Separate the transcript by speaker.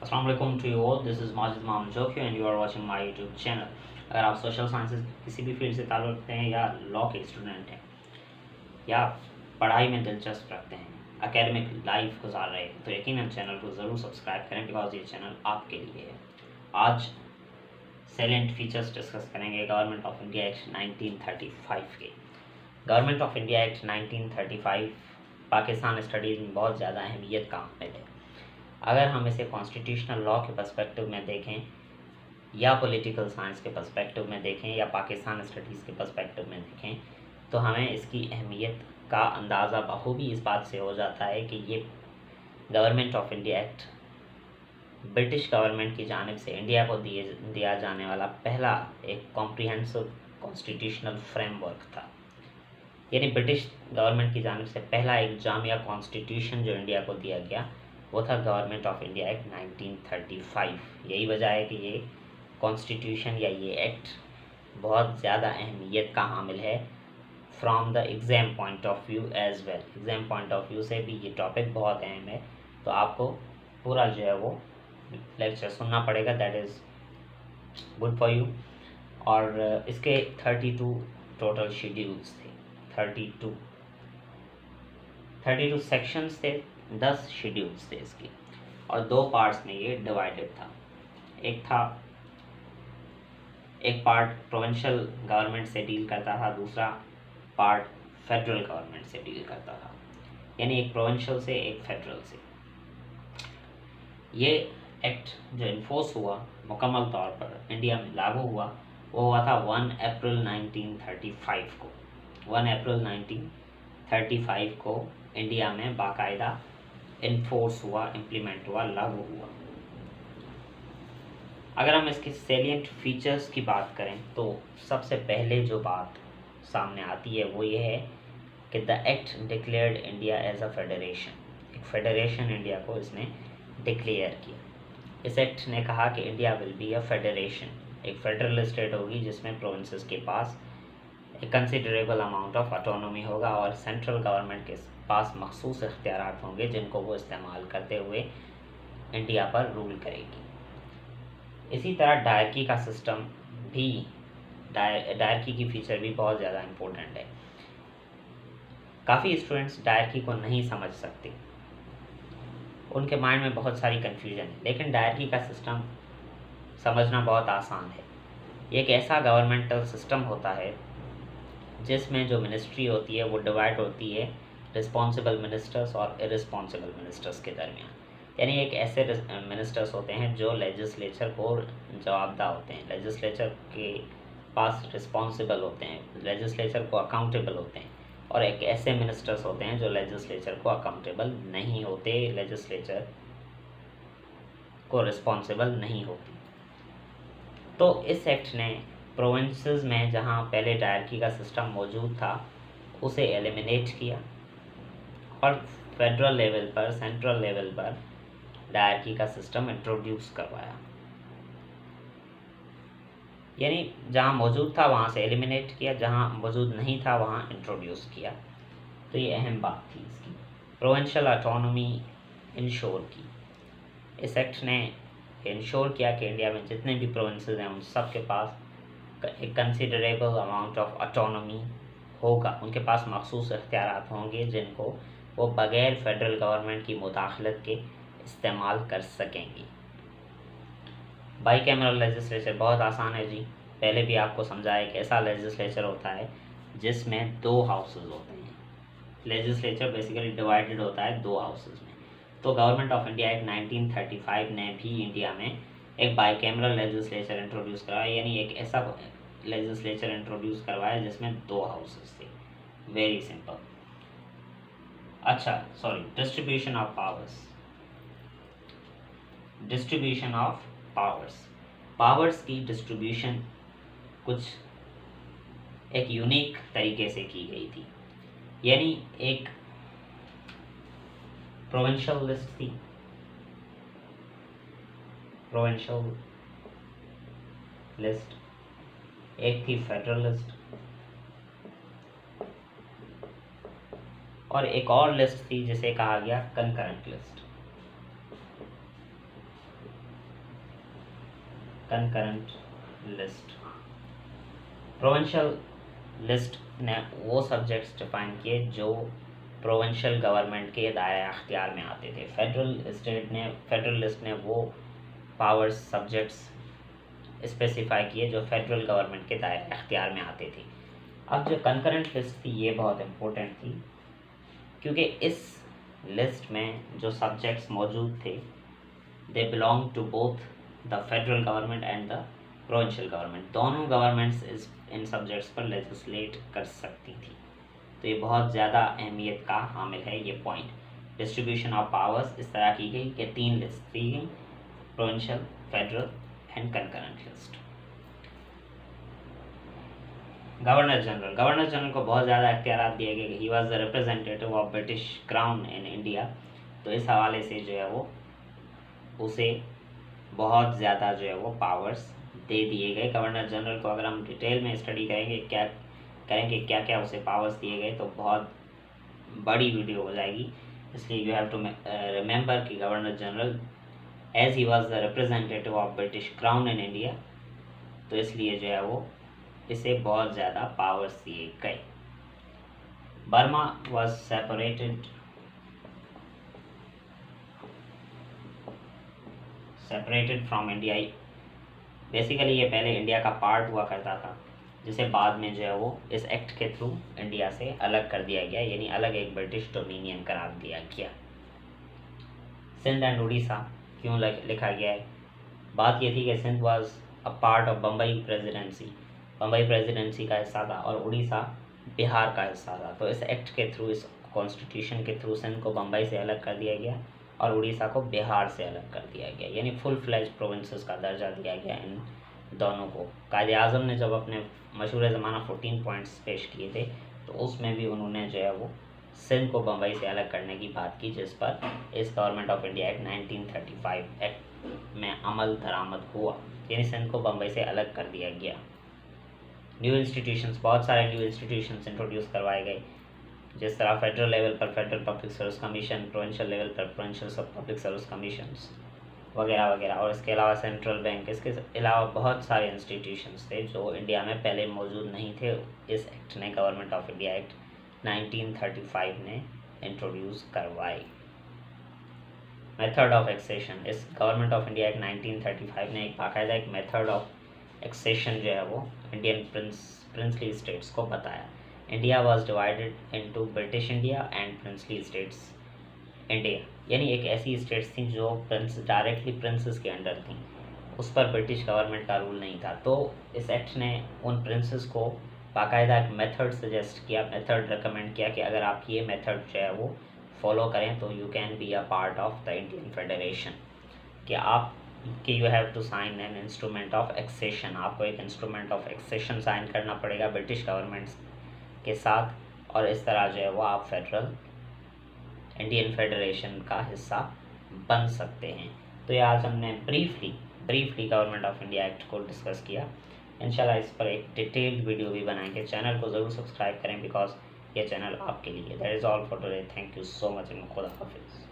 Speaker 1: अस्सलाम वालेकुम to you all, this is Majid Mohammad Joki and you are watching my YouTube channel. अगर आप सोशल साइंसेज किसी भी फील्ड से ताल्लुक़ रखते हैं या लॉ के स्टूडेंट हैं या पढ़ाई में दिलचस्प रखते हैं, एकेडमिक लाइफ गुजार रहे हैं, तो यकीनन चैनल को ज़रूर सब्सक्राइब करें बिकॉज ये चैनल आपके लिए है। आज सैलेंट फीचर्स डिस्कस करेंगे गवर्नमेंट ऑफ इंडिया एक्ट 1935 के। Government of India act 1935 Pakistan studies में बहुत ज़्यादा अहमियत का हामिल है। अगर हम इसे कॉन्स्टिट्यूशनल लॉ के पर्सपेक्टिव में देखें या पॉलिटिकल साइंस के पर्सपेक्टिव में देखें या पाकिस्तान स्टडीज़ के पर्सपेक्टिव में देखें तो हमें इसकी अहमियत का अंदाज़ा बखूबी इस बात से हो जाता है कि ये government of India act British government की जानिब से इंडिया को दिया जाने वाला पहला एक कॉम्प्रिहेंसिव कॉन्स्टिट्यूशनल फ्रेमवर्क था। यानी ब्रिटिश गवर्नमेंट की जानिब से पहला एक जामिया कॉन्स्टिट्यूशन जो इंडिया को दिया गया वो था गवर्नमेंट ऑफ इंडिया एक्ट 1935। यही वजह है कि ये कॉन्स्टिट्यूशन या ये एक्ट बहुत ज़्यादा अहमियत का हामिल है from the exam point of view as well. Exam point of view से भी ये टॉपिक बहुत अहम है, तो आपको पूरा जो है वो लेक्चर सुनना पड़ेगा, that is good for you. और इसके 32 टोटल शेड्यूल्स थे, 32 सेक्शंस थे, 10 शेड्यूल्स थे इसके, और 2 पार्ट्स में ये डिवाइडेड था। एक पार्ट प्रोविंशियल गवर्नमेंट से डील करता था, दूसरा पार्ट फेडरल गवर्नमेंट से डील करता था, यानी एक प्रोविंशियल से एक फेडरल से। ये एक्ट जो इन्फोर्स हुआ मुकम्मल तौर पर इंडिया में लागू हुआ वो हुआ था 1 अप्रैल 1935 को। 1 अप्रैल 1935 को इंडिया में बाकायदा इन्फोर्स हुआ, इम्प्लीमेंट हुआ, लागू हुआ। अगर हम इसके सैलिएंट फीचर्स की बात करें तो सबसे पहले जो बात सामने आती है वो ये है कि the act declared India as a federation. एक फेडरेशन इंडिया को इसने डिक्लेयर किया। इस एक्ट ने कहा कि India will be a federation, एक फेडरल स्टेट होगी जिसमें प्रोविंसेस के पास एक कंसिडरेबल अमाउंट ऑफ ऑटोनॉमी होगा और सेंट्रल गवर्नमेंट के पास मखसूस इख्तियारात होंगे जिनको वो इस्तेमाल करते हुए इंडिया पर रूल करेगी। इसी तरह डायरकी का सिस्टम भी, डायरकी की फीचर भी बहुत ज़्यादा इम्पोर्टेंट है। काफ़ी स्टूडेंट्स डायरकी को नहीं समझ सकते, उनके माइंड में बहुत सारी कन्फ्यूजन है, लेकिन डायरकी का सिस्टम समझना बहुत आसान है। ये एक ऐसा गवर्नमेंटल सिस्टम होता है जिसमें जो मिनिस्ट्री होती है वो डिवाइड होती है रिस्पॉन्सिबल मिनिस्टर्स और इरिस्पॉन्सिबल मिनिस्टर्स के दरमियान। यानी एक ऐसे मिनिस्टर्स होते हैं जो लेजिस्लेचर को जवाबदेह होते हैं, लेजिस्लेचर के पास रिस्पॉन्सिबल होते हैं, लेजिस्लेचर को अकाउंटेबल होते हैं, और एक ऐसे मिनिस्टर्स होते हैं जो लेजिस्लेचर को अकाउंटेबल नहीं होते, लेजिस्लेचर को रिस्पॉन्सिबल नहीं होती। तो इस एक्ट ने प्रोविंसेस में जहाँ पहले डायरकी का सिस्टम मौजूद था उसे एलिमिनेट किया और फेडरल लेवल पर, सेंट्रल लेवल पर डायरकी का सिस्टम इंट्रोड्यूस करवाया। यानी जहाँ मौजूद था वहाँ से एलिमिनेट किया, जहाँ मौजूद नहीं था वहाँ इंट्रोड्यूस किया। तो ये अहम बात थी इसकी, प्रोविंशियल ऑटोनॉमी इंश्योर की। इस एक्ट ने इंश्योर किया कि इंडिया में जितने भी प्रोविंसेस हैं उन सब के पास एक कंसिडरेबल अमाउंट ऑफ ऑटोनॉमी होगा, उनके पास मखसूस इख्तियारात होंगे जिनको वो बग़ैर फेडरल गवर्नमेंट की मुदाखलत के इस्तेमाल कर सकेंगी। बाई कैमरल लेजिस्लेचर बहुत आसान है जी, पहले भी आपको समझाया एक ऐसा लेजिस्लेचर होता है जिसमें 2 हाउसेज होते हैं। लेजिस्लेचर बेसिकली डिवाइडेड होता है 2 हाउसेज में। तो गवर्नमेंट ऑफ इंडिया एक्ट 1935 ने भी इंडिया में एक बाई कैमरल लेजिस्लेचर इंट्रोड्यूस करवाया, यानी एक ऐसा लेजिस्लेचर इंट्रोड्यूस करवाया जिसमें 2 हाउसेज थे। Very simple. अच्छा sorry, distribution of powers. Distribution of powers की डिस्ट्रीब्यूशन कुछ एक यूनिक तरीके से की गई थी। यानी एक प्रोविंशियल लिस्ट थी, प्रोविंशियल लिस्ट, एक थी फेडरल लिस्ट, और एक और लिस्ट थी जिसे कहा गया concurrent list. Concurrent list. Provincial list ने वो सब्जेक्ट्स डिफाइन किए जो प्रोविंशियल गवर्नमेंट के दायरे अख्तियार में आते थे। फेडरल लिस्ट ने वो पावर्स सब्जेक्ट्स स्पेसिफाई किए जो फेडरल गवर्नमेंट के दायरे अख्तियार में आते थे। अब जो कंकरेंट लिस्ट थी ये बहुत इम्पोर्टेंट थी, क्योंकि इस लिस्ट में जो सब्जेक्ट्स मौजूद थे they belong to both the federal government and the provincial government. दोनों गवर्नमेंट्स इन सब्जेक्ट्स पर लेजिस्लेट कर सकती थी। तो ये बहुत ज़्यादा अहमियत का हामिल है ये पॉइंट। डिस्ट्रीब्यूशन ऑफ पावर्स इस तरह की गई कि 3 लिस्ट दी गई, provincial, federal and concurrent list. Governor general को बहुत ज़्यादा अख्तियार दिए गए। ही was the representative of British crown in India. तो इस हवाले से जो है वो उसे बहुत ज़्यादा जो है वो पावर्स दे दिए गए। गवर्नर जनरल को अगर हम डिटेल में स्टडी करेंगे क्या क्या उसे पावर्स दिए गए तो बहुत बड़ी वीडियो हो जाएगी। इसलिए यू हैव टू रिमेंबर कि governor general as he was the representative of British crown in India, तो इसलिए जो है वो इसे बहुत ज़्यादा पावर्स दिए गए। Burma was separated from India. Basically ये पहले इंडिया का पार्ट हुआ करता था, जिसे बाद में जो है वो इस एक्ट के थ्रू इंडिया से अलग कर दिया गया, यानी अलग एक ब्रिटिश डोमिनियन करार दिया गया। सिंध एंड उड़ीसा क्यों लिखा गया है? बात ये थी कि Sindh was a part of Bombay presidency का हिस्सा था और उड़ीसा बिहार का हिस्सा था। तो इस एक्ट के थ्रू, इस कॉन्स्टिट्यूशन के थ्रू सिंध को बम्बई से अलग कर दिया गया और उड़ीसा को बिहार से अलग कर दिया गया, यानी फुल फ्लैज प्रोविंसेस का दर्जा दिया गया इन दोनों को। कायदे आज़म ने जब अपने मशहूर ज़माना 14 पॉइंट्स पेश किए थे तो उसमें भी उन्होंने जो है वो सिंध को बम्बई से अलग करने की बात की, जिस पर इस government of India act 1935 act में अमल दरामद हुआ, यानी सिंध को बम्बई से अलग कर दिया गया। न्यू इंस्टीट्यूशंस, बहुत सारे न्यू इंस्टीट्यूशंस इंट्रोड्यूस करवाए गए, जिस तरह फेडरल लेवल पर federal public service commission, provincial level पर प्रोविंशियल पब्लिक सर्विस कमीशंस वगैरह वगैरह। और इसके अलावा सेंट्रल बैंक, इसके अलावा बहुत सारे इंस्टीट्यूशंस थे जो इंडिया में पहले मौजूद नहीं थे। इस एक्ट ने, गवर्नमेंट ऑफ इंडिया एक्ट 1935 ने इंट्रोड्यूस करवाई। मेथड ऑफ एक्सेशन, इस गवर्नमेंट ऑफ इंडिया एक्ट 1935 ने एक बाकायदा एक मेथड ऑफ एक्सेशन जो है वो इंडियन प्रिंसली स्टेट्स को बताया। India was divided into British India and princely states India, यानी एक ऐसी स्टेट्स थी जो डायरेक्टली प्रिंसेस के अंडर थी, उस पर ब्रिटिश गवर्नमेंट का रूल नहीं था। तो इस एक्ट ने उन प्रिंसेस को बाकायदा एक मेथड सजेस्ट किया, मेथड रिकमेंड किया कि अगर आप ये मेथड जो है वो फॉलो करें तो you can be a part of the Indian federation. कि you have to sign an instrument of accession, आपको एक इंस्ट्रूमेंट ऑफ एक्सेशन साइन करना पड़ेगा ब्रिटिश गवर्नमेंट के साथ, और इस तरह जो है वो आप फेडरल इंडियन फेडरेशन का हिस्सा बन सकते हैं। तो ये आज हमने briefly government of India act को डिस्कस किया। इंशाल्लाह इस पर एक डिटेल्ड वीडियो भी बनाएंगे। चैनल को ज़रूर सब्सक्राइब करें बिकॉज ये चैनल आपके लिए। That is all for today. Thank you so much and खुदा हाफिज़।